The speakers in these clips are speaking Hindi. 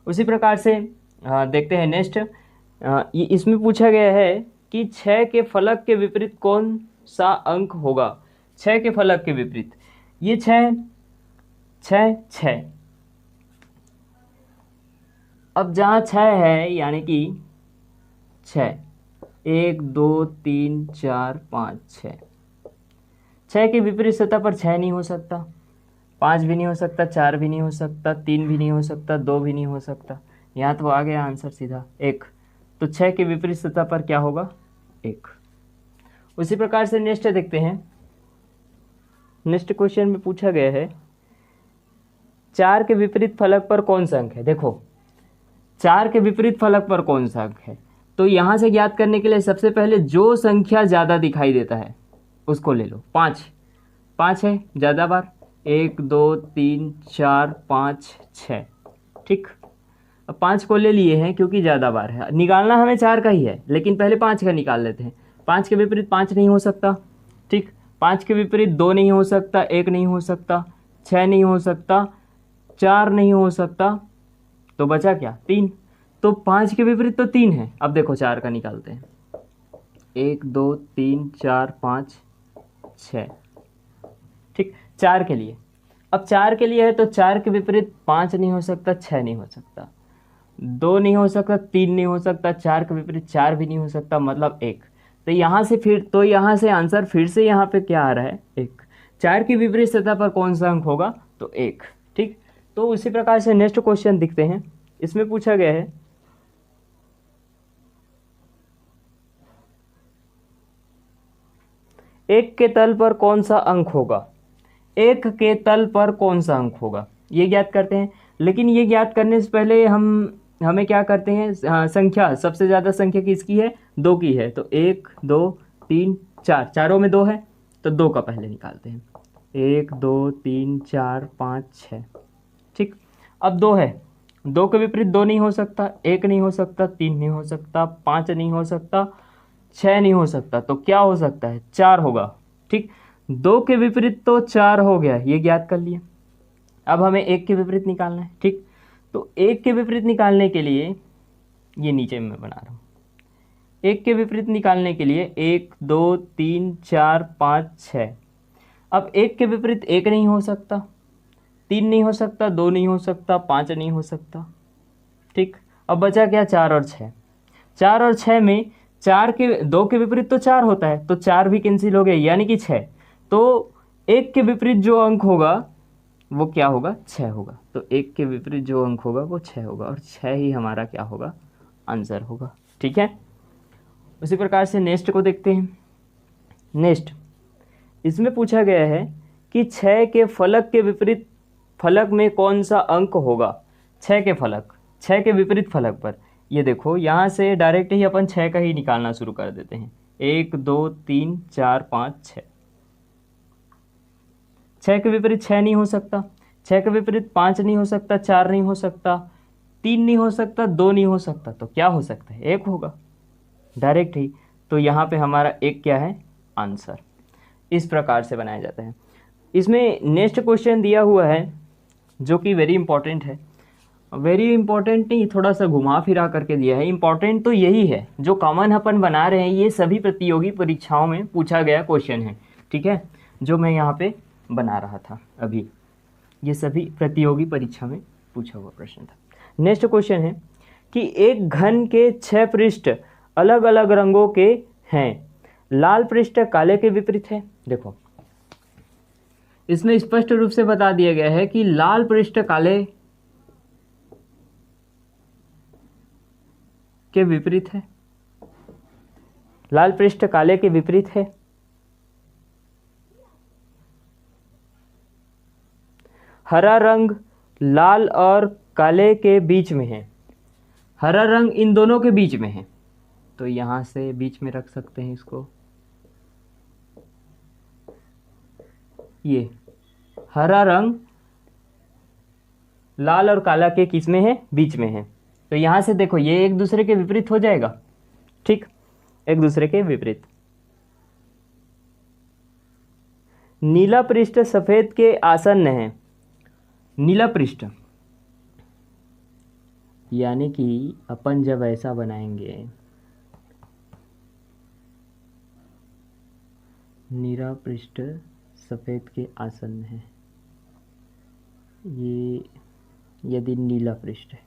उसी प्रकार से देखते हैं नेक्स्ट। इसमें पूछा गया है कि 6 के फलक के विपरीत कौन सा अंक होगा। 6 के फलक के विपरीत, ये 6 6 6। अब जहाँ 6 है यानी कि 6, 1 2 3 4 5 6, 6 के विपरीत सतह पर 6 नहीं हो सकता, 5 भी नहीं हो सकता, 4 भी नहीं हो सकता, 3 भी नहीं हो सकता, 2 भी नहीं हो सकता। यहाँ तो आ गया आंसर सीधा 1। तो 6 के विपरीत सतह पर क्या होगा, 1। उसी प्रकार से नेक्स्ट देखते हैं। नेक्स्ट क्वेश्चन में पूछा गया है 4 के विपरीत फलक पर कौन सा अंक है। देखो 4 के विपरीत फलक पर कौन सा अंक है, तो यहाँ से ज्ञात करने के लिए सबसे पहले जो संख्या ज़्यादा दिखाई देता है उसको ले लो। 5 5 है ज़्यादा बार, 1 2 3 4 5 6, ठीक। अब 5 को ले लिए हैं क्योंकि ज़्यादा बार है, निकालना हमें 4 का ही है, लेकिन पहले 5 का निकाल लेते हैं। 5 के विपरीत 5 नहीं हो सकता, ठीक। 5 के विपरीत 2 नहीं हो सकता, 1 नहीं हो सकता, 6 नहीं हो सकता, 4 नहीं हो सकता, तो बचा क्या, 3। तो 5 के विपरीत तो 3 है। अब देखो 4 का निकालते हैं, 1 2 3 4 5 6, ठीक। 4 के लिए, अब 4 के लिए है तो 4 के विपरीत 5 नहीं हो सकता, 6 नहीं हो सकता, 2 नहीं हो सकता, 3 नहीं हो सकता, 4 के विपरीत 4 भी नहीं हो सकता, मतलब 1। तो यहाँ से फिर तो यहाँ से आंसर फिर से यहाँ पे क्या आ रहा है, 1। 4 की विपरीत सतह पर कौन सा अंक होगा, तो 1, ठीक। तो उसी प्रकार से नेक्स्ट क्वेश्चन दिखते हैं। इसमें पूछा गया है 1 के तल पर कौन सा अंक होगा। 1 के तल पर कौन सा अंक होगा, ये ज्ञात करते हैं। लेकिन ये ज्ञात करने से पहले हमें क्या करते हैं, संख्या सबसे ज़्यादा संख्या किसकी है, 2 की है। तो 1 2 3 4, चारों में 2 है, तो 2 का पहले निकालते हैं। 1 2 3 4 5 6, ठीक। अब 2 है, 2 के विपरीत 2 नहीं हो सकता, 1 नहीं हो सकता, 3 नहीं हो सकता, 5 नहीं हो सकता, 6 नहीं हो सकता, तो क्या हो सकता है, 4 होगा, ठीक। 2 के विपरीत तो 4 हो गया, ये ज्ञात कर लिया। अब हमें 1 के विपरीत निकालना है, ठीक। तो 1 के विपरीत निकालने के लिए ये नीचे में बना रहा हूँ। 1 के विपरीत निकालने के लिए 1 2 3 4 5 6। अब 1 के विपरीत 1 नहीं हो सकता, 3 नहीं हो सकता, 2 नहीं हो सकता, 5 नहीं हो सकता, ठीक। अब बचा क्या, 4 और 6। 4 और 6 में 2 के विपरीत तो 4 होता है, तो 4 भी कैंसिल हो गए, यानी कि 6। तो 1 के विपरीत जो अंक होगा वो क्या होगा, 6 होगा। तो 1 के विपरीत जो अंक होगा वो 6 होगा, और 6 ही हमारा क्या होगा, आंसर होगा, ठीक है। उसी प्रकार से नेक्स्ट को देखते हैं। नेक्स्ट इसमें पूछा गया है कि 6 के फलक के विपरीत फलक में कौन सा अंक होगा। 6 के फलक, 6 के विपरीत फलक पर, ये देखो यहाँ से डायरेक्ट ही अपन 6 का ही निकालना शुरू कर देते हैं। 1 2 3 4 5 6, 6 के विपरीत 6 नहीं हो सकता, 6 के विपरीत 5 नहीं हो सकता, 4 नहीं हो सकता, 3 नहीं हो सकता, 2 नहीं हो सकता, तो क्या हो सकता है, 1 होगा डायरेक्ट ही। तो यहाँ पे हमारा 1 क्या है, आंसर। इस प्रकार से बनाया जाता है। इसमें नेक्स्ट क्वेश्चन दिया हुआ है जो कि वेरी इंपॉर्टेंट है। वेरी इंपॉर्टेंट नहीं, थोड़ा सा घुमा फिरा करके दिया है। इंपॉर्टेंट तो यही है, जो कॉमन अपन बना रहे हैं, ये सभी प्रतियोगी परीक्षाओं में पूछा गया क्वेश्चन है, ठीक है। जो मैं यहाँ पे बना रहा था अभी, ये सभी प्रतियोगी परीक्षा में पूछा हुआ प्रश्न था। नेक्स्ट क्वेश्चन है कि एक घन के 6 पृष्ठ अलग अलग रंगों के हैं, लाल पृष्ठ काले के विपरीत है। देखो इसमें स्पष्ट रूप से बता दिया गया है कि लाल पृष्ठ काले के विपरीत है, लाल पृष्ठ काले के विपरीत है। हरा रंग लाल और काले के बीच में है, हरा रंग इन दोनों के बीच में है, तो यहां से बीच में रख सकते हैं इसको। ये हरा रंग लाल और काला के किस में है, बीच में है। तो यहां से देखो ये एक दूसरे के विपरीत हो जाएगा, ठीक, एक दूसरे के विपरीत। नीला पृष्ठ सफेद के आसन्न है, नीला पृष्ठ यानी कि अपन जब ऐसा बनाएंगे, नीला पृष्ठ सफ़ेद के आसन्न है, ये यदि नीला पृष्ठ है,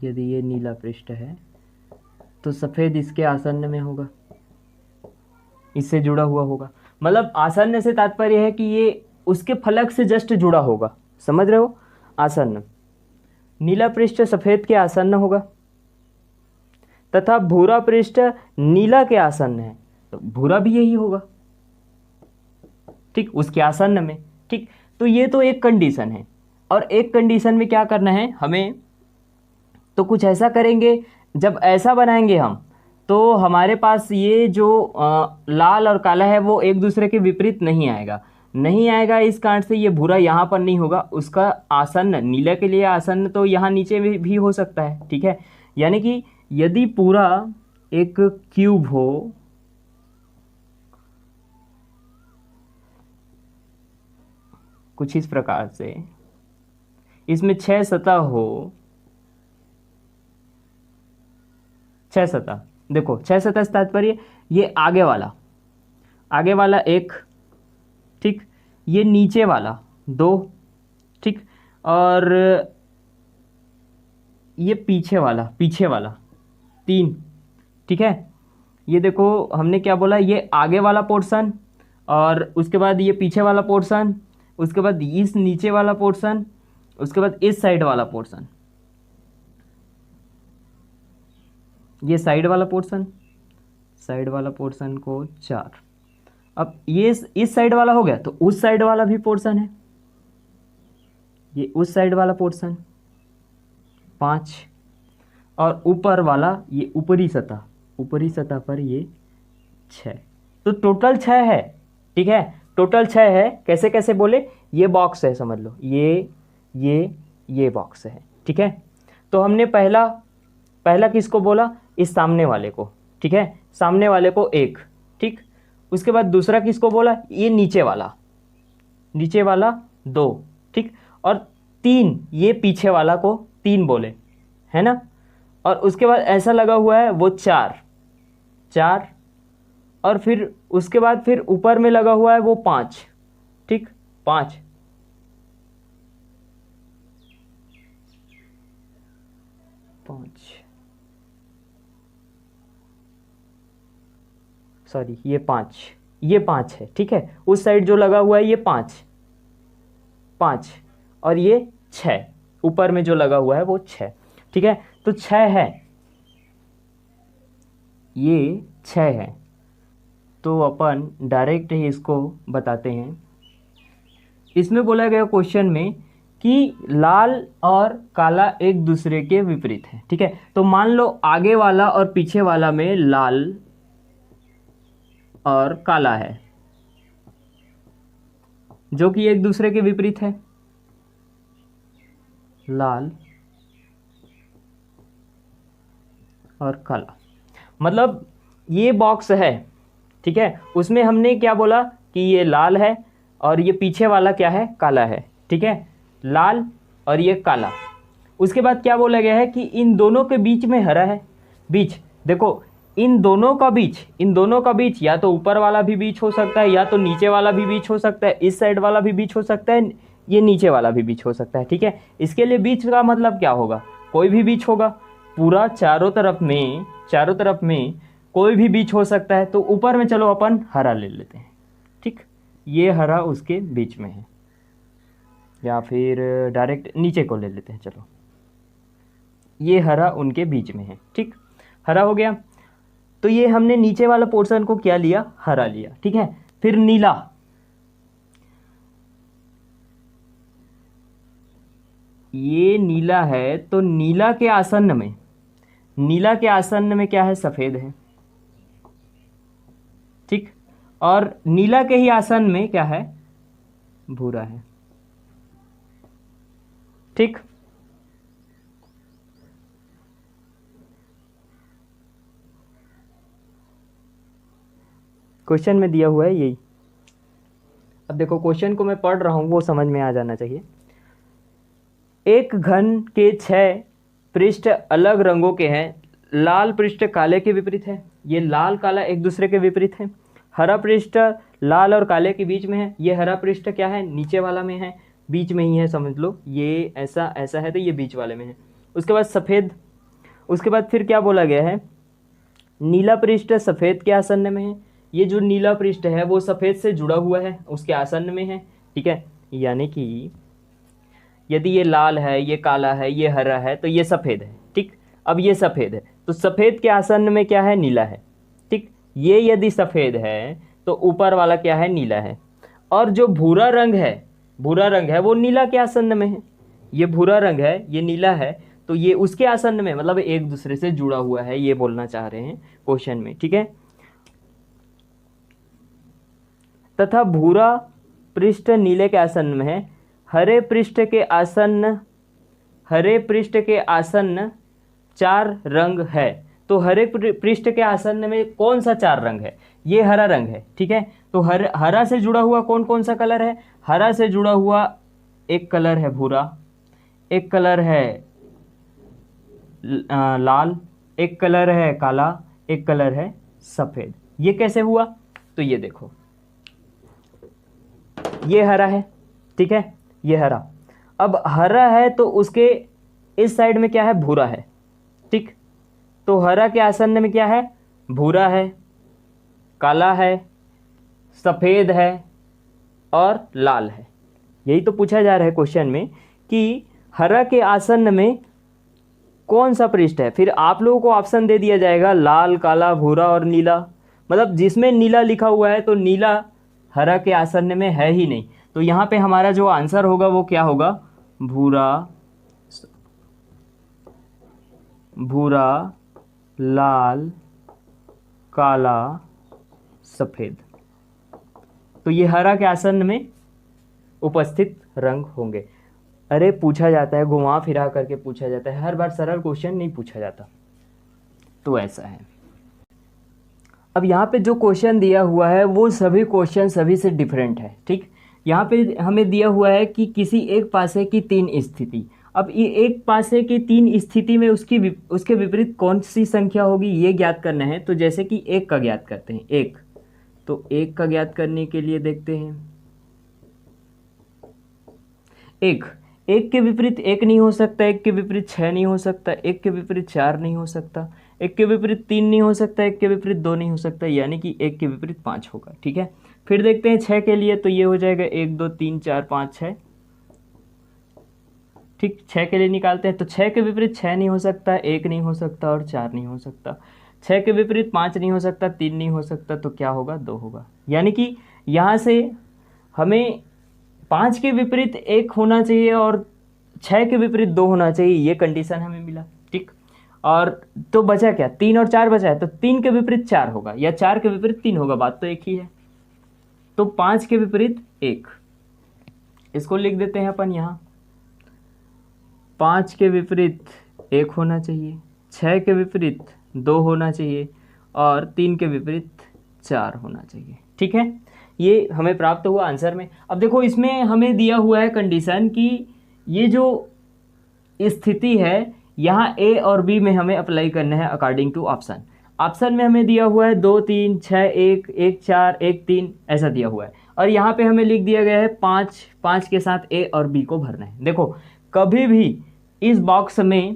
यदि ये नीला पृष्ठ है तो सफ़ेद इसके आसन्न में होगा, इससे जुड़ा हुआ होगा। मतलब आसन्न से तात्पर्य है कि ये उसके फलक से जस्ट जुड़ा होगा, समझ रहे हो। आसन्न, नीला पृष्ठ सफ़ेद के आसन्न होगा तथा भूरा पृष्ठ नीला के आसन्न है, तो भूरा भी यही होगा, ठीक, उसके आसन्न में। ठीक, तो ये तो एक कंडीशन है। और एक कंडीशन में क्या करना है हमें, तो कुछ ऐसा करेंगे, जब ऐसा बनाएंगे हम तो हमारे पास ये जो लाल और काला है वो एक दूसरे के विपरीत नहीं आएगा, नहीं आएगा। इस कारण से ये भूरा यहाँ पर नहीं होगा, उसका आसन्न, नीले के लिए आसन्न तो यहाँ नीचे में भी हो सकता है, ठीक है। यानी कि यदि पूरा एक क्यूब हो, कुछ इस प्रकार से, इसमें 6 सतह हो, 6 सतह, देखो 6 सतह से तात्पर्य ये आगे वाला एक, ठीक, ये नीचे वाला 2, ठीक, और ये पीछे वाला 3, ठीक है। ये देखो हमने क्या बोला, ये आगे वाला पोर्शन, और उसके बाद ये पीछे वाला पोर्शन, उसके बाद इस नीचे वाला पोर्शन, उसके बाद इस साइड वाला पोर्शन, ये साइड वाला पोर्शन को 4। अब ये इस साइड वाला हो गया तो उस साइड वाला भी पोर्शन है, ये उस साइड वाला पोर्शन 5, और ऊपर वाला ये ऊपरी सतह पर ये 6। तो टोटल 6 है, ठीक है, टोटल 6 है। कैसे कैसे बोले, ये बॉक्स है, समझ लो, ये बॉक्स है, ठीक है। तो हमने पहला किसको बोला, इस सामने वाले को, ठीक है, सामने वाले को 1, ठीक। उसके बाद दूसरा किसको बोला, ये नीचे वाला 2, ठीक, और 3, ये पीछे वाला को 3 बोले, है ना। और उसके बाद ऐसा लगा हुआ है वो 4, और फिर उसके बाद फिर ऊपर में लगा हुआ है वो 5, ठीक, 5, सॉरी, ये 5 है, ठीक है। उस साइड जो लगा हुआ है ये 5, और ये 6, ऊपर में जो लगा हुआ है वो 6, ठीक है। तो 6 है, ये 6 है। तो अपन डायरेक्ट ही इसको बताते हैं। इसमें बोला गया क्वेश्चन में कि लाल और काला एक दूसरे के विपरीत है, ठीक है। तो मान लो आगे वाला और पीछे वाला में लाल और काला है, जो कि एक दूसरे के विपरीत है, लाल और काला। मतलब ये बॉक्स है, ठीक है, उसमें हमने क्या बोला कि ये लाल है और ये पीछे वाला क्या है, काला है, ठीक है, लाल और ये काला। उसके बाद क्या बोला गया है कि इन दोनों के बीच में हरा है, बीच, देखो इन दोनों का बीच या तो ऊपर वाला भी बीच हो सकता है, या तो नीचे वाला भी बीच हो सकता है, इस साइड वाला भी बीच हो सकता है, ये नीचे वाला भी बीच हो सकता है, ठीक है। इसके लिए बीच का मतलब क्या होगा, कोई भी बीच होगा, पूरा चारों तरफ में कोई भी बीच हो सकता है। तो ऊपर में चलो अपन हरा ले लेते हैं, ठीक, ये हरा उसके बीच में है, या फिर डायरेक्ट नीचे को ले लेते हैं, चलो ये हरा उनके बीच में है, ठीक, हरा हो गया। तो ये हमने नीचे वाला पोर्शन को क्या लिया, हरा लिया, ठीक है। फिर नीला, ये नीला है, तो नीला के आसन्न में क्या है, सफेद है, ठीक, और नीला के ही आसन्न में क्या है, भूरा है, ठीक। क्वेश्चन में दिया हुआ है यही। अब देखो क्वेश्चन को मैं पढ़ रहा हूँ, वो समझ में आ जाना चाहिए। एक घन के 6 पृष्ठ अलग रंगों के हैं। लाल पृष्ठ काले के विपरीत है। ये लाल काला एक दूसरे के विपरीत है। हरा पृष्ठ लाल और काले के बीच में है। ये हरा पृष्ठ क्या है, नीचे वाला में है, बीच में ही है, समझ लो। ये ऐसा ऐसा है तो ये बीच वाले में है। उसके बाद सफ़ेद, उसके बाद फिर क्या बोला गया है, नीला पृष्ठ सफ़ेद के आसन्न में है। ये जो नीला पृष्ठ है वो सफ़ेद से जुड़ा हुआ है, उसके आसन्न में है, ठीक है। यानी कि यदि ये लाल है, ये काला है, ये हरा है, तो ये सफ़ेद है, ठीक। अब ये सफ़ेद है तो सफ़ेद के आसन्न में क्या है, नीला है, ठीक। ये यदि सफ़ेद है तो ऊपर वाला क्या है, नीला है। और जो भूरा रंग है वो नीला के आसन्न में है। ये भूरा रंग है, ये नीला है, तो ये उसके आसन्न में, मतलब एक दूसरे से जुड़ा हुआ है, ये बोलना चाह रहे हैं क्वेश्चन में, ठीक है। तथा भूरा पृष्ठ नीले के आसन्न में है। हरे पृष्ठ के आसन्न 4 रंग है। तो हरे पृष्ठ के आसन्न में कौन सा 4 रंग है, ये हरा रंग है, ठीक है। तो हरा से जुड़ा हुआ कौन कौन सा कलर है, हरा से जुड़ा हुआ एक कलर है भूरा, एक कलर है लाल, एक कलर है काला, एक कलर है सफ़ेद। ये कैसे हुआ, तो ये देखो, ये हरा है, ठीक है, ये हरा। अब हरा है तो उसके इस साइड में क्या है, भूरा है, ठीक। तो हरा के आसन्न में क्या है, भूरा है, काला है, सफ़ेद है और लाल है। यही तो पूछा जा रहा है क्वेश्चन में कि हरा के आसन्न में कौन सा पृष्ठ है। फिर आप लोगों को ऑप्शन दे दिया जाएगा लाल, काला, भूरा और नीला। मतलब जिसमें नीला लिखा हुआ है तो नीला हरा के आसन्न में है ही नहीं। तो यहाँ पे हमारा जो आंसर होगा वो क्या होगा, भूरा, लाल, काला, सफ़ेद। तो ये हरा के आसन्न में उपस्थित रंग होंगे। अरे पूछा जाता है, घुमा फिरा करके पूछा जाता है, हर बार सरल क्वेश्चन नहीं पूछा जाता, तो ऐसा है। अब यहाँ पे जो क्वेश्चन दिया हुआ है वो सभी क्वेश्चन सभी से डिफरेंट है, ठीक। यहाँ पे हमें दिया हुआ है कि किसी एक पासे की 3 स्थिति। अब ये एक पासे की 3 स्थिति में उसके विपरीत कौन सी संख्या होगी ये ज्ञात करना है। तो जैसे कि 1 का ज्ञात करते हैं, 1, तो 1 का ज्ञात करने के लिए देखते हैं, 1 के विपरीत 1 नहीं हो सकता, 1 के विपरीत 6 नहीं हो सकता, 1 के विपरीत 4 नहीं हो सकता, 1 के विपरीत 3 नहीं हो सकता, 1 के विपरीत 2 नहीं हो सकता, यानी कि 1 के विपरीत 5 होगा, ठीक है। फिर देखते हैं 6 के लिए, तो ये हो जाएगा 1 2 3 4 5 6, ठीक। 6 के लिए निकालते हैं तो 6 के विपरीत 6 नहीं हो सकता, 1 नहीं हो सकता और 4 नहीं हो सकता। 6 के विपरीत 5 नहीं हो सकता, 3 नहीं हो सकता, तो क्या होगा, 2 होगा। यानी कि यहाँ से हमें 5 के विपरीत 1 होना चाहिए और 6 के विपरीत 2 होना चाहिए, ये कंडीशन हमें मिला, ठीक। और तो बचा क्या, 3 और 4 बचा है, तो 3 के विपरीत 4 होगा या 4 के विपरीत 3 होगा, बात तो एक ही है। तो 5 के विपरीत 1, इसको लिख देते हैं अपन यहाँ, 5 के विपरीत 1 होना चाहिए, 6 के विपरीत 2 होना चाहिए और 3 के विपरीत 4 होना चाहिए, ठीक है। ये हमें प्राप्त हुआ आंसर में। अब देखो इसमें हमें दिया हुआ है कंडीशन कि ये जो स्थिति है यहाँ ए और बी में हमें अप्लाई करना है अकॉर्डिंग टू ऑप्शन। ऑप्शन में हमें दिया हुआ है 2 3 6 1 1 4 1 3 ऐसा दिया हुआ है, और यहाँ पे हमें लिख दिया गया है 5 के साथ ए और बी को भरना है। देखो कभी भी इस बॉक्स में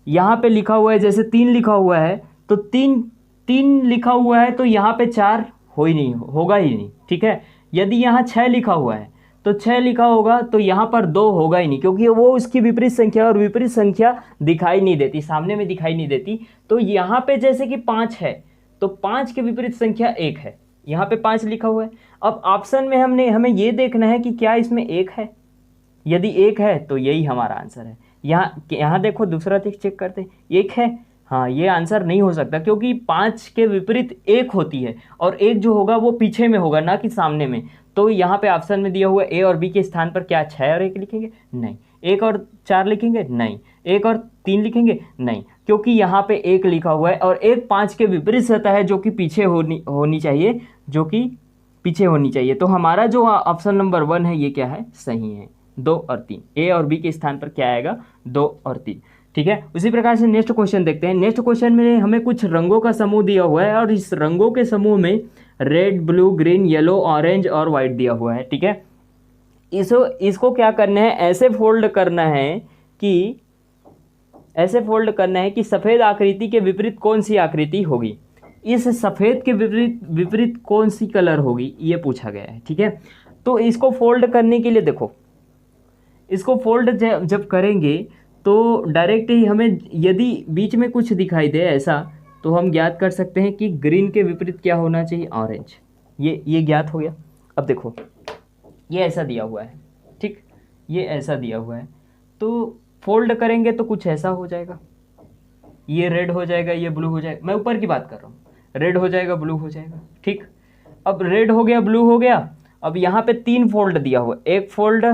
यहाँ पे लिखा हुआ है, जैसे 3 लिखा हुआ है तो 3 लिखा हुआ है तो यहाँ पे 4 होगा ही नहीं, ठीक है। यदि यहाँ 6 लिखा हुआ है तो 6 लिखा होगा तो यहाँ पर 2 होगा ही नहीं, क्योंकि वो उसकी विपरीत संख्या, और विपरीत संख्या दिखाई नहीं देती, सामने में दिखाई नहीं देती। तो यहाँ पे जैसे कि 5 है तो 5 के विपरीत संख्या 1 है, यहाँ पे 5 लिखा हुआ है। अब ऑप्शन में हमें ये देखना है कि क्या इसमें 1 है। यदि 1 है तो यही हमारा आंसर है। यहाँ देखो दूसरा चेक करते हैं, 1 है, हाँ ये आंसर नहीं हो सकता, क्योंकि 5 के विपरीत 1 होती है और 1 जो होगा वो पीछे में होगा, ना कि सामने में। तो यहाँ पे ऑप्शन में दिया हुआ ए और बी के स्थान पर क्या 6 और 1 लिखेंगे? नहीं। 1 और 4 लिखेंगे? नहीं। 1 और 3 लिखेंगे? नहीं, क्योंकि यहाँ पे 1 लिखा हुआ है और 1 5 के विपरीत सतह है जो कि पीछे होनी चाहिए, जो कि पीछे होनी चाहिए। तो हमारा जो ऑप्शन नंबर 1 है ये क्या है, सही है। 2 और 3, ए और बी के स्थान पर क्या आएगा, 2 और 3। ठीक है, उसी प्रकार से नेक्स्ट क्वेश्चन देखते हैं। नेक्स्ट क्वेश्चन में हमें कुछ रंगों का समूह दिया हुआ है और इस रंगों के समूह में red, blue, green, yellow, orange और वाइट दिया हुआ है। ठीक है, इसको क्या करना है, ऐसे फोल्ड करना है कि सफेद आकृति के विपरीत कौन सी आकृति होगी, इस सफेद के विपरीत कौन सी कलर होगी, ये पूछा गया है। ठीक है, तो इसको फोल्ड करने के लिए देखो, इसको फोल्ड जब करेंगे तो डायरेक्ट ही हमें यदि बीच में कुछ दिखाई दे ऐसा, तो हम ज्ञात कर सकते हैं कि ग्रीन के विपरीत क्या होना चाहिए, ऑरेंज। ये ज्ञात हो गया। अब देखो ये ऐसा दिया हुआ है, ठीक, ये ऐसा दिया हुआ है, तो फोल्ड करेंगे तो कुछ ऐसा हो जाएगा, ये रेड हो जाएगा, ये ब्लू हो जाएगा। मैं ऊपर की बात कर रहा हूँ, रेड हो जाएगा, ब्लू हो जाएगा। ठीक, अब रेड हो गया, ब्लू हो गया। अब यहाँ पे 3 फोल्ड दिया हुआ, 1 फोल्ड,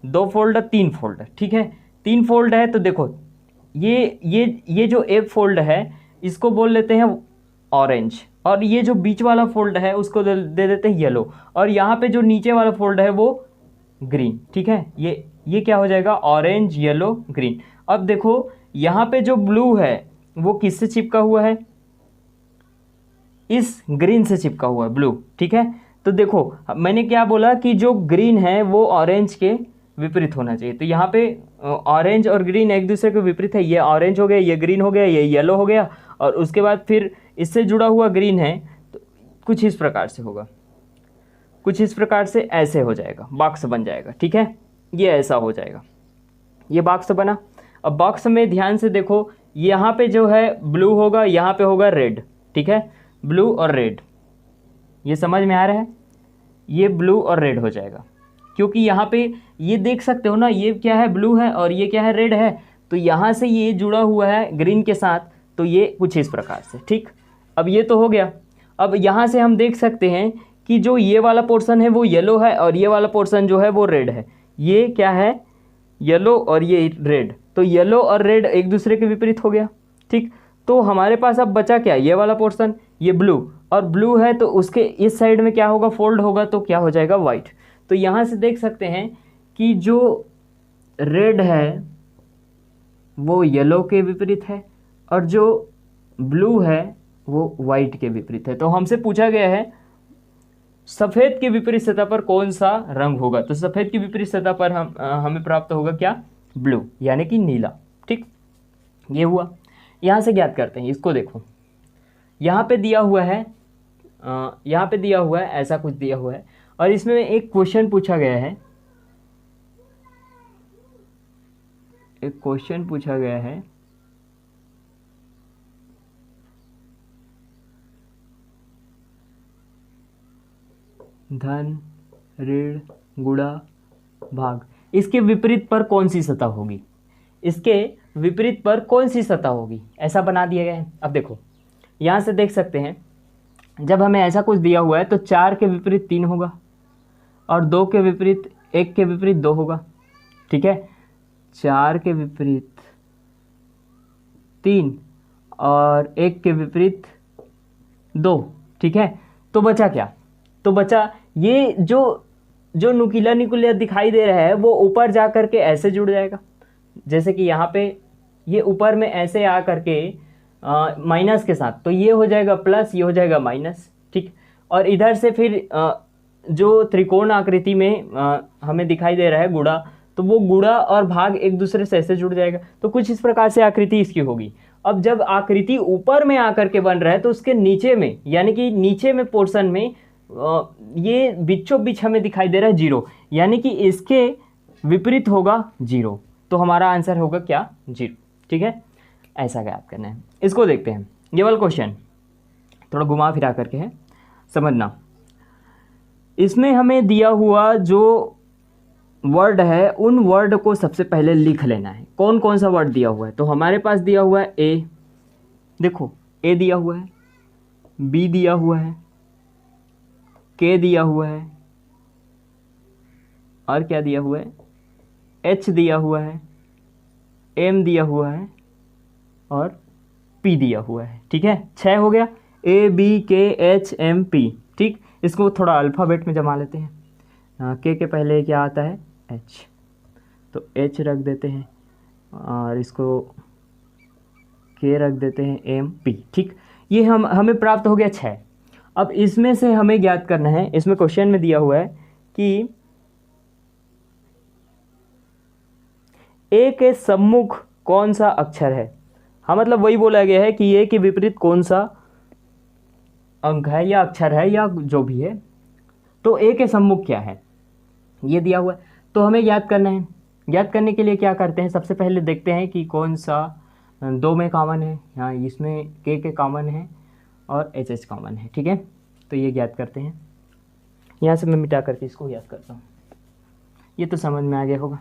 2 फोल्ड, 3 फोल्ड। ठीक है, 3 फोल्ड है, तो देखो ये जो 1 फोल्ड है इसको बोल लेते हैं ऑरेंज, और ये जो बीच वाला फोल्ड है उसको दे देते हैं येलो, और यहाँ पे जो नीचे वाला फोल्ड है वो ग्रीन। ठीक है, ये क्या हो जाएगा, ऑरेंज, येलो, ग्रीन। अब देखो यहाँ पे जो ब्लू है वो किससे चिपका हुआ है, इस ग्रीन से चिपका हुआ है ब्लू। ठीक है, तो देखो मैंने क्या बोला कि जो ग्रीन है वो ऑरेंज के विपरीत होना चाहिए। तो यहाँ पे ऑरेंज और ग्रीन एक दूसरे के विपरीत है, ये ऑरेंज हो गया, ये ग्रीन हो गया, ये येलो हो गया, और उसके बाद फिर इससे जुड़ा हुआ ग्रीन है, तो कुछ इस प्रकार से होगा, कुछ इस प्रकार से ऐसे हो जाएगा, बॉक्स बन जाएगा। ठीक है, ये ऐसा हो जाएगा, ये बॉक्स बना। अब बॉक्स में ध्यान से देखो, यहाँ पे जो है ब्लू होगा, यहाँ पे होगा रेड। ठीक है, ब्लू और रेड, ये समझ में आ रहा है, ये ब्लू और रेड हो जाएगा, क्योंकि यहाँ पे ये देख सकते हो ना, ये क्या है, ब्लू है और ये क्या है, रेड है, तो यहाँ से ये जुड़ा हुआ है ग्रीन के साथ, तो ये कुछ इस प्रकार से। ठीक, अब ये तो हो गया। अब यहाँ से हम देख सकते हैं कि जो ये वाला पोर्शन है वो येलो है और ये वाला पोर्शन जो है वो रेड है। ये क्या है, येलो और ये रेड, तो येलो और रेड एक दूसरे के विपरीत हो गया। ठीक, तो हमारे पास अब बचा क्या, ये वाला पोर्शन, ये ब्लू, और ब्लू है तो उसके इस साइड में क्या होगा, फोल्ड होगा, तो क्या हो जाएगा, वाइट। तो यहाँ से देख सकते हैं कि जो रेड है वो येलो के विपरीत है और जो ब्लू है वो वाइट के विपरीत है। तो हमसे पूछा गया है सफ़ेद के विपरीत सतह पर कौन सा रंग होगा, तो सफ़ेद की विपरीत सतह पर हमें प्राप्त होगा क्या, ब्लू, यानी कि नीला। ठीक, ये हुआ। यहाँ से ज्ञात करते हैं, इसको देखो, यहाँ पे दिया हुआ है, यहाँ पे दिया हुआ है, ऐसा कुछ दिया हुआ है, और इसमें एक क्वेश्चन पूछा गया है, एक क्वेश्चन पूछा गया है, धन, ऋण, गुणा, भाग, इसके विपरीत पर कौन सी सतह होगी, इसके विपरीत पर कौन सी सतह होगी, ऐसा बना दिया गया है। अब देखो यहाँ से देख सकते हैं, जब हमें ऐसा कुछ दिया हुआ है तो 4 के विपरीत 3 होगा और 2 के विपरीत 1 के विपरीत 2 होगा। ठीक है, 4 के विपरीत 3 और 1 के विपरीत 2। ठीक है, तो बचा क्या, तो बचा ये जो नुकीला नुकीला दिखाई दे रहा है वो ऊपर जा कर के ऐसे जुड़ जाएगा, जैसे कि यहाँ पे ये ऊपर में ऐसे आ करके माइनस के साथ, तो ये हो जाएगा प्लस, ये हो जाएगा माइनस। ठीक, और इधर से फिर जो त्रिकोण आकृति में हमें दिखाई दे रहा है गुणा, तो वो गुणा और भाग एक दूसरे से ऐसे जुड़ जाएगा। तो कुछ इस प्रकार से आकृति इसकी होगी। अब जब आकृति ऊपर में आकर के बन रहा है तो उसके नीचे में, यानी कि नीचे में पोर्शन में ये बीचों बीच हमें दिखाई दे रहा है 0, यानी कि इसके विपरीत होगा 0, तो हमारा आंसर होगा क्या, 0। ठीक है, ऐसा ज्ञात करना है। इसको देखते हैं, ये वाला क्वेश्चन थोड़ा घुमा फिरा करके है, समझना। इसमें हमें दिया हुआ जो वर्ड है उन वर्ड को सबसे पहले लिख लेना है। कौन कौन सा वर्ड दिया हुआ है, तो हमारे पास दिया हुआ है ए, देखो ए दिया हुआ है, बी दिया हुआ है, के दिया हुआ है, और क्या दिया हुआ है, एच दिया हुआ है, एम दिया हुआ है और पी दिया हुआ है। ठीक है, 6 हो गया, ए बी के एच एम पी। ठीक, इसको थोड़ा अल्फ़ाबेट में जमा लेते हैं। के पहले क्या आता है, एच, तो एच रख देते हैं और इसको के रख देते हैं, एम पी। ठीक, ये हमें प्राप्त हो गया 6। अब इसमें से हमें ज्ञात करना है, इसमें क्वेश्चन में दिया हुआ है कि ए के सम्मुख कौन सा अक्षर है। हाँ, मतलब वही बोला गया है कि ए के विपरीत कौन सा अंक है या अक्षर है या जो भी है, तो ए के सम्मुख क्या है ये दिया हुआ है, तो हमें याद करना है। याद करने के लिए क्या करते हैं, सबसे पहले देखते हैं कि कौन सा 2 में कॉमन है। यहाँ इसमें के कॉमन है और एच एच कॉमन है। ठीक है, तो ये याद करते हैं। यहाँ से मैं मिटा करके इसको याद करता हूँ, ये तो समझ में आ गया होगा।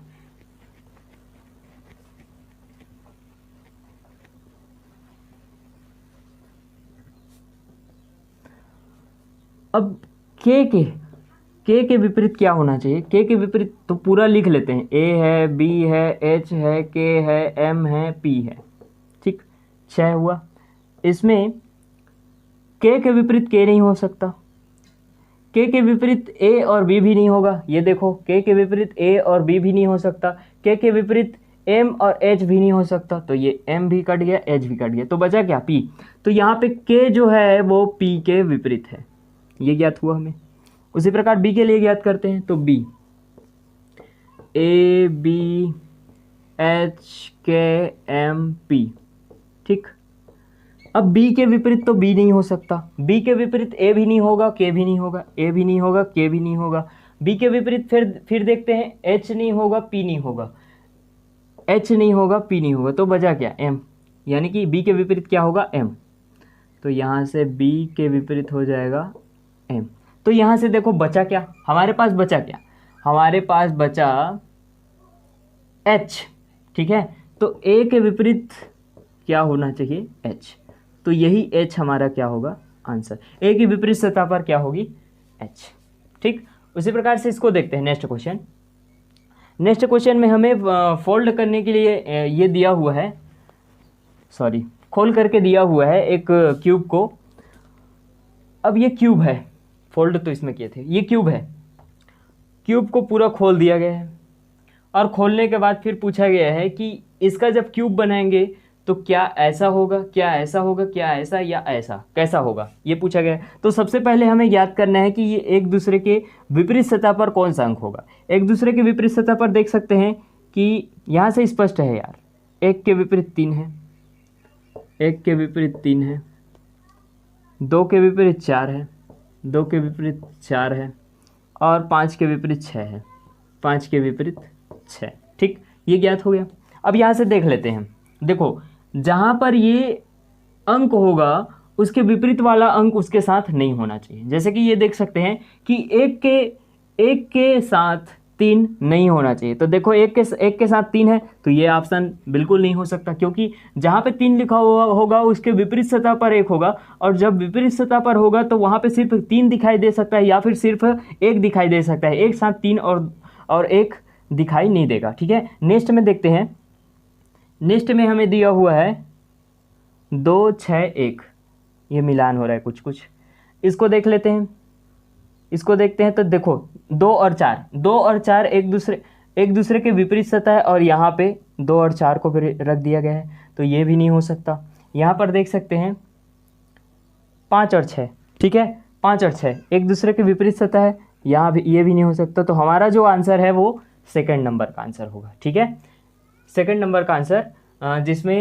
अब के विपरीत क्या होना चाहिए, के विपरीत तो पूरा लिख लेते हैं। ए है, बी है, एच है, के है, एम है, पी है। ठीक, 6 हुआ। इसमें के विपरीत के नहीं हो सकता, के विपरीत ए और बी भी नहीं होगा। ये देखो, के विपरीत ए और बी भी नहीं हो सकता, के विपरीत एम और एच भी नहीं हो सकता, तो ये एम भी कट गया, एच भी कट गया, तो बचा क्या, पी। तो यहाँ पे के जो है वो पी के विपरीत है, ये ज्ञात हुआ हमें। उसी प्रकार बी के लिए ज्ञात करते हैं, तो बी, ए बी एच के एम पी। ठीक, अब बी के विपरीत तो बी नहीं हो सकता, बी के विपरीत ए भी नहीं होगा, के भी नहीं होगा, ए भी नहीं होगा, के भी नहीं होगा। बी के विपरीत फिर देखते हैं, एच नहीं होगा, पी नहीं होगा, एच नहीं होगा, पी नहीं होगा, तो बचा क्या, एम। यानी कि बी के विपरीत क्या होगा, एम। तो यहाँ से बी के विपरीत हो जाएगा एम। तो यहाँ से देखो बचा क्या, हमारे पास बचा क्या, हमारे पास बचा एच। ठीक है, तो ए के विपरीत क्या होना चाहिए, एच। तो यही एच हमारा क्या होगा, आंसर। ए की विपरीत सतह पर क्या होगी, एच। ठीक, उसी प्रकार से इसको देखते हैं नेक्स्ट क्वेश्चन। नेक्स्ट क्वेश्चन में हमें फोल्ड करने के लिए ये दिया हुआ है, सॉरी, खोल करके दिया हुआ है एक क्यूब को। अब ये क्यूब है, फोल्ड तो इसमें किए थे, ये क्यूब है, क्यूब को पूरा खोल दिया गया है और खोलने के बाद फिर पूछा गया है कि इसका जब क्यूब बनाएंगे तो क्या ऐसा होगा, क्या ऐसा होगा, क्या ऐसा या ऐसा, कैसा होगा, ये पूछा गया है। तो सबसे पहले हमें याद करना है कि ये एक दूसरे के विपरीत सतह पर कौन सा अंक होगा। एक दूसरे के विपरीत सतह पर देख सकते हैं कि यहाँ से स्पष्ट है यार, 1 के विपरीत 3 है, 1 के विपरीत 3 है, 2 के विपरीत 4 है, 2 के विपरीत 4 है और 5 के विपरीत 6 है, 5 के विपरीत 6। ठीक, ये ज्ञात हो गया। अब यहाँ से देख लेते हैं, देखो जहाँ पर ये अंक होगा उसके विपरीत वाला अंक उसके साथ नहीं होना चाहिए। जैसे कि ये देख सकते हैं कि एक के साथ 3 नहीं होना चाहिए। तो देखो एक के साथ 3 है, तो ये ऑप्शन बिल्कुल नहीं हो सकता, क्योंकि जहाँ पे 3 लिखा हुआ होगा उसके विपरीत सतह पर 1 होगा, और जब विपरीत सतह पर होगा तो वहाँ पे सिर्फ 3 दिखाई दे सकता है या फिर सिर्फ 1 दिखाई दे सकता है। एक साथ 3 और 1 दिखाई नहीं देगा। ठीक है, नेक्स्ट में देखते हैं। नेक्स्ट में हमें दिया हुआ है 2 6 1, ये मिलान हो रहा है कुछ कुछ, इसको देख लेते हैं। इसको देखते हैं तो देखो 2 और 4 एक दूसरे के विपरीत सतह है, और यहाँ पे 2 और 4 को भी रख दिया गया है, तो ये भी नहीं हो सकता। यहाँ पर देख सकते हैं 5 और 6, ठीक है, 5 और 6 एक दूसरे के विपरीत सतह है, यहाँ भी ये भी नहीं हो सकता। तो हमारा जो आंसर है वो सेकंड नंबर का आंसर होगा। ठीक है, सेकंड नंबर का आंसर, जिसमें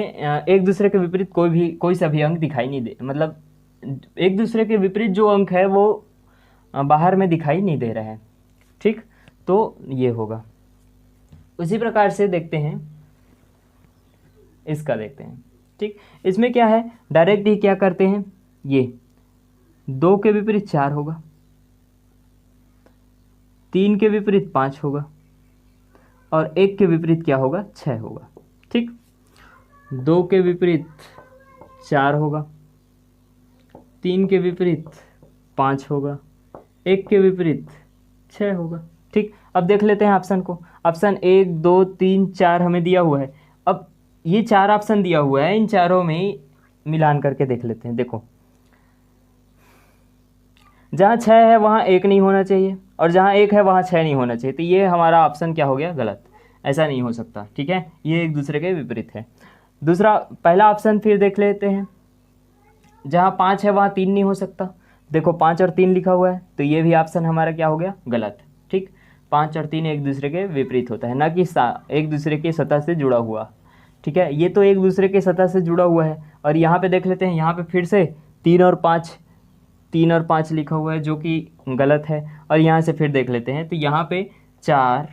एक दूसरे के विपरीत कोई सा भी अंक दिखाई नहीं दे, मतलब एक दूसरे के विपरीत जो अंक है वो बाहर में दिखाई नहीं दे रहा है। ठीक, तो ये होगा। उसी प्रकार से देखते हैं, इसका देखते हैं। ठीक, इसमें क्या है, डायरेक्ट ही क्या करते हैं, ये 2 के विपरीत 4 होगा, 3 के विपरीत 5 होगा और 1 के विपरीत क्या होगा, 6 होगा। ठीक, 2 के विपरीत 4 होगा, 3 के विपरीत 5 होगा, 1 के विपरीत 6 होगा। ठीक, अब देख लेते हैं ऑप्शन को। ऑप्शन 1 2 3 4 हमें दिया हुआ है। अब ये 4 ऑप्शन दिया हुआ है, इन चारों में मिलान करके देख लेते हैं। देखो जहाँ 6 है वहाँ 1 नहीं होना चाहिए, और जहाँ 1 है वहाँ 6 नहीं होना चाहिए। तो ये हमारा ऑप्शन क्या हो गया, गलत। ऐसा नहीं हो सकता, ठीक है, ये एक दूसरे के विपरीत है। दूसरा, पहला ऑप्शन फिर देख लेते हैं। जहाँ 5 है वहाँ 3 नहीं हो सकता। देखो 5 और 3 लिखा हुआ है, तो ये भी ऑप्शन हमारा क्या हो गया, गलत। ठीक, 5 और 3 एक दूसरे के विपरीत होता है, ना कि एक दूसरे की सतह से जुड़ा हुआ। ठीक है, ये तो एक दूसरे के सतह से जुड़ा हुआ है। और यहाँ पे देख लेते हैं, यहाँ पे फिर से 3 और 5 लिखा हुआ है, जो कि गलत है। और यहाँ से फिर देख लेते हैं, तो यहाँ पे 4,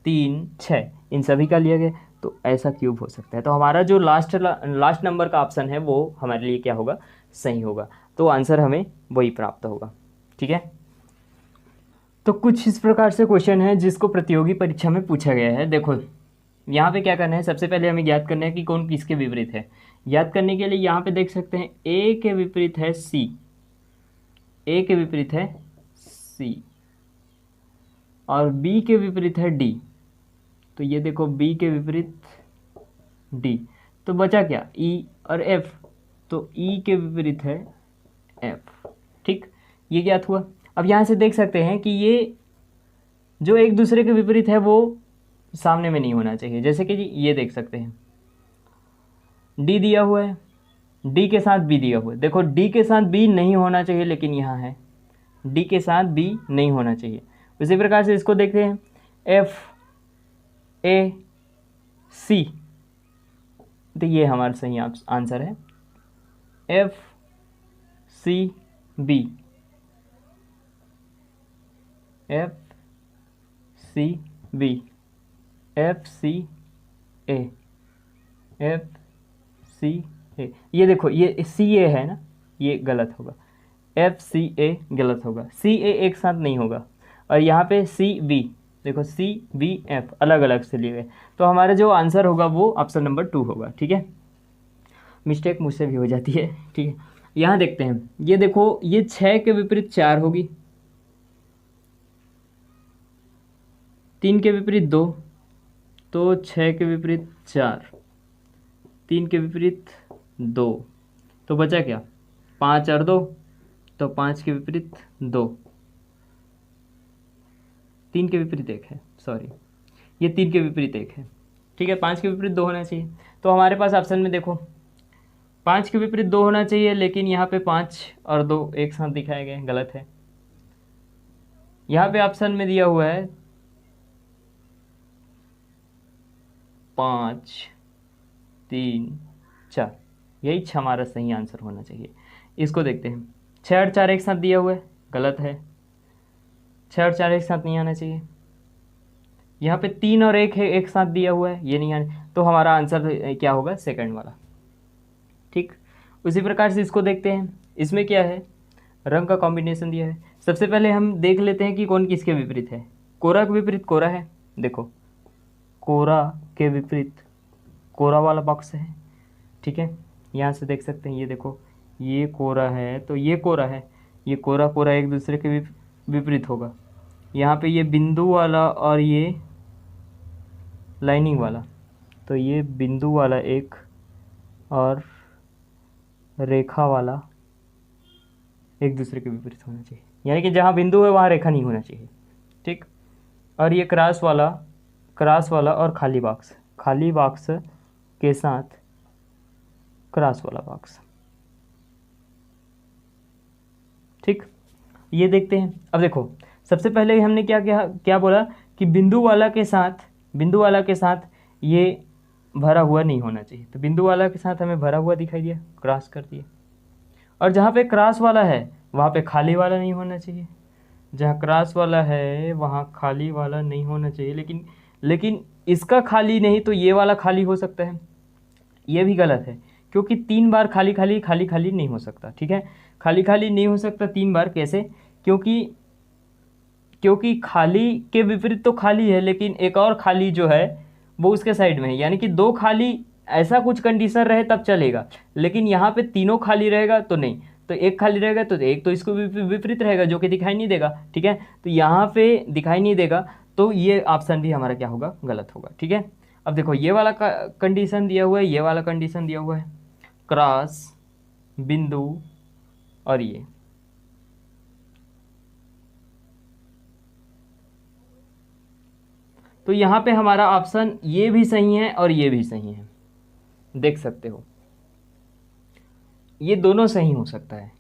3, 6 इन सभी का लिया गया, तो ऐसा क्यूब हो सकता है। तो हमारा जो लास्ट नंबर का ऑप्शन है वो हमारे लिए क्या होगा, सही होगा। तो आंसर हमें वही प्राप्त होगा। ठीक है, तो कुछ इस प्रकार से क्वेश्चन है जिसको प्रतियोगी परीक्षा में पूछा गया है। देखो यहाँ पे क्या करना है, सबसे पहले हमें ज्ञात करना है कि कौन किसके विपरीत है। ज्ञात करने के लिए यहाँ पे देख सकते हैं, ए के विपरीत है सी, ए के विपरीत है सी, और बी के विपरीत है डी। तो ये देखो बी के विपरीत डी, तो बचा क्या, ई और एफ। तो ई के विपरीत है एफ। ठीक, ये ज्ञात हुआ। अब यहाँ से देख सकते हैं कि ये जो एक दूसरे के विपरीत है वो सामने में नहीं होना चाहिए। जैसे कि ये देख सकते हैं, डी दिया हुआ है, डी के साथ बी दिया हुआ है। देखो डी के साथ बी नहीं होना चाहिए, लेकिन यहाँ है, डी के साथ बी नहीं होना चाहिए। उसी प्रकार से इसको देखते हैं, एफ ए सी, तो ये हमारा सही आंसर है, F C B, F C B, F C A, F C A. ये देखो ये सी ए है ना, ये गलत होगा, एफ सी ए गलत होगा, सी ए एक साथ नहीं होगा। और यहाँ पे सी बी, देखो सी बी एफ अलग अलग से लिए गए। तो हमारा जो आंसर होगा वो ऑप्शन नंबर 2 होगा। ठीक है, मिस्टेक मुझसे भी हो जाती है। ठीक है, यहाँ देखते हैं, ये देखो ये 6 के विपरीत 4 होगी, 3 के विपरीत 2, तो 6 के विपरीत 4, 3 के विपरीत 2, तो बचा क्या, 5 और 2, तो 5 के विपरीत 2, 3 के विपरीत 1 है, सॉरी ये 3 के विपरीत 1 है। ठीक है, 5 के विपरीत 2 होना चाहिए। तो हमारे पास ऑप्शन में देखो 5 के विपरीत 2 होना चाहिए, लेकिन यहाँ पे 5 और 2 एक साथ दिखाए गए, गलत है। यहाँ पे ऑप्शन में दिया हुआ है 5 3 4, यही हमारा सही आंसर होना चाहिए। इसको देखते हैं, 6 और 4 एक साथ दिया हुआ है, गलत है, 6 और 4 एक साथ नहीं आना चाहिए। यहाँ पे 3 और 1 है एक साथ दिया हुआ है, ये नहीं आना, तो हमारा आंसर क्या होगा, सेकंड वाला। ठीक, उसी प्रकार से इसको देखते हैं, इसमें क्या है, रंग का कॉम्बिनेशन दिया है। सबसे पहले हम देख लेते हैं कि कौन किसके विपरीत है। कोरा के विपरीत कोरा है, देखो कोरा के विपरीत कोरा वाला बॉक्स है। ठीक है, यहाँ से देख सकते हैं, ये देखो ये कोरा है तो ये कोरा है, ये कोरा कोरा एक दूसरे के विपरीत होगा। यहाँ पे ये बिंदु वाला और ये लाइनिंग वाला, तो ये बिंदु वाला एक और रेखा वाला एक दूसरे के विपरीत होना चाहिए, यानी कि जहाँ बिंदु है वहाँ रेखा नहीं होना चाहिए। ठीक, और ये क्रॉस वाला और खाली बॉक्स के साथ क्रॉस वाला बॉक्स। ठीक, ये देखते हैं। अब देखो सबसे पहले हमने क्या बोला कि बिंदु वाला के साथ ये भरा हुआ नहीं होना चाहिए। तो बिंदु वाला के साथ हमें भरा हुआ दिखाई दिया, क्रॉस कर दिया। और जहाँ पे क्रॉस वाला है वहाँ पे खाली वाला नहीं होना चाहिए, जहाँ क्रॉस वाला है वहाँ खाली वाला नहीं होना चाहिए। लेकिन इसका खाली नहीं तो ये वाला खाली हो सकता है, ये भी गलत है, क्योंकि 3 बार खाली नहीं हो सकता। ठीक है, खाली नहीं हो सकता 3 बार, कैसे, क्योंकि खाली के विपरीत तो खाली है, लेकिन एक और खाली जो है वो उसके साइड में है, यानी कि 2 खाली, ऐसा कुछ कंडीशन रहे तब चलेगा। लेकिन यहाँ पे तीनों खाली रहेगा तो नहीं, तो एक खाली रहेगा तो एक तो इसको विपरीत रहेगा जो कि दिखाई नहीं देगा। ठीक है, तो यहाँ पे दिखाई नहीं देगा, तो ये ऑप्शन भी हमारा क्या होगा, गलत होगा। ठीक है, अब देखो ये वाला कंडीशन दिया हुआ है, ये वाला कंडीशन दिया हुआ है, क्रॉस बिंदु और ये। तो यहाँ पे हमारा ऑप्शन ये भी सही है और ये भी सही है, देख सकते हो, ये दोनों सही हो सकता है,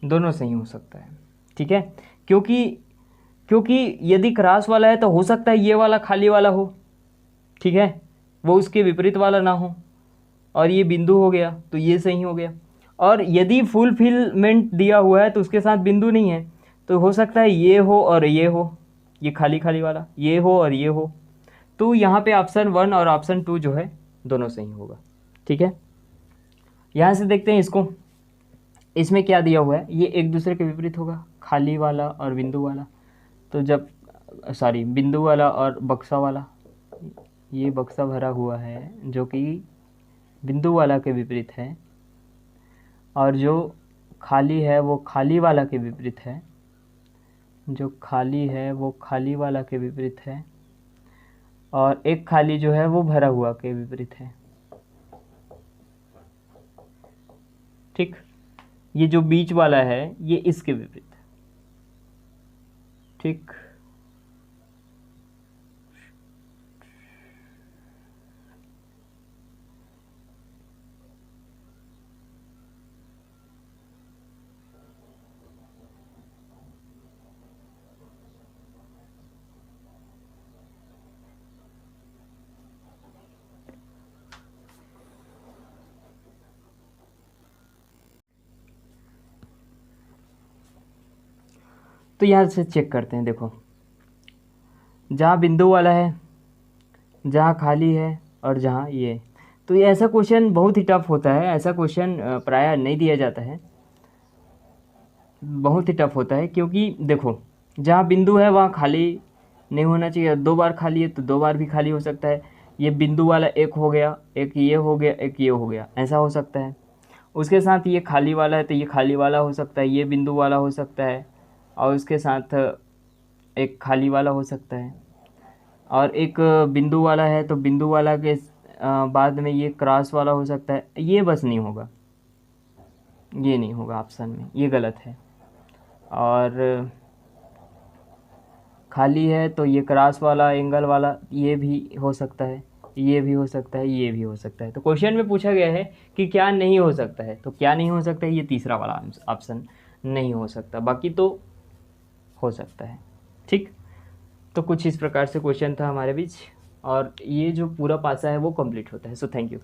दोनों सही हो सकता है। ठीक है, क्योंकि क्योंकि यदि क्रॉस वाला है तो हो सकता है ये वाला खाली वाला हो, ठीक है, वो उसके विपरीत वाला ना हो, और ये बिंदु हो गया तो ये सही हो गया। और यदि फुलफिलमेंट दिया हुआ है तो उसके साथ बिंदु नहीं है, तो हो सकता है ये हो और ये हो, ये खाली खाली वाला, ये हो और ये हो। तो यहाँ पे ऑप्शन 1 और ऑप्शन 2 जो है दोनों सही होगा। ठीक है, यहाँ से देखते हैं इसको, इसमें क्या दिया हुआ है, ये एक दूसरे के विपरीत होगा, खाली वाला और बिंदु वाला। तो जब सॉरी बिंदु वाला और बक्सा वाला, ये बक्सा भरा हुआ है जो कि बिंदु वाला के विपरीत है, और जो खाली है वो खाली वाला के विपरीत है, जो खाली है वो खाली वाला के विपरीत है, और एक खाली जो है वो भरा हुआ के विपरीत है। ठीक, ये जो बीच वाला है ये इसके विपरीत है। ठीक, तो यहाँ से चेक करते हैं, देखो जहाँ बिंदु वाला है, जहाँ खाली है, और जहाँ ये, तो ये ऐसा क्वेश्चन बहुत ही टफ होता है, ऐसा क्वेश्चन प्रायः नहीं दिया जाता है, बहुत ही टफ होता है। क्योंकि देखो जहाँ बिंदु है वहाँ खाली नहीं होना चाहिए, 2 बार खाली है तो 2 बार भी खाली हो सकता है। ये बिंदु वाला एक हो गया, एक ये हो गया, एक ये हो गया, ऐसा हो सकता है। उसके साथ ये खाली वाला है तो ये खाली वाला हो सकता है, ये बिंदु वाला हो सकता है, और उसके साथ एक खाली वाला हो सकता है, और एक बिंदु वाला है तो बिंदु वाला के बाद में ये क्रॉस वाला हो सकता है। ये बस नहीं होगा, ये नहीं होगा ऑप्शन में, ये गलत है। और खाली है तो ये क्रॉस वाला एंगल वाला ये भी हो सकता है, ये भी हो सकता है, ये भी हो सकता है। तो क्वेश्चन में पूछा गया है कि क्या नहीं हो सकता है, तो क्या नहीं हो सकता है, ये तीसरा वाला ऑप्शन नहीं हो सकता, बाकी तो हो सकता है। ठीक, तो कुछ इस प्रकार से क्वेश्चन था हमारे बीच, और ये जो पूरा पासा है वो कंप्लीट होता है। So thank you.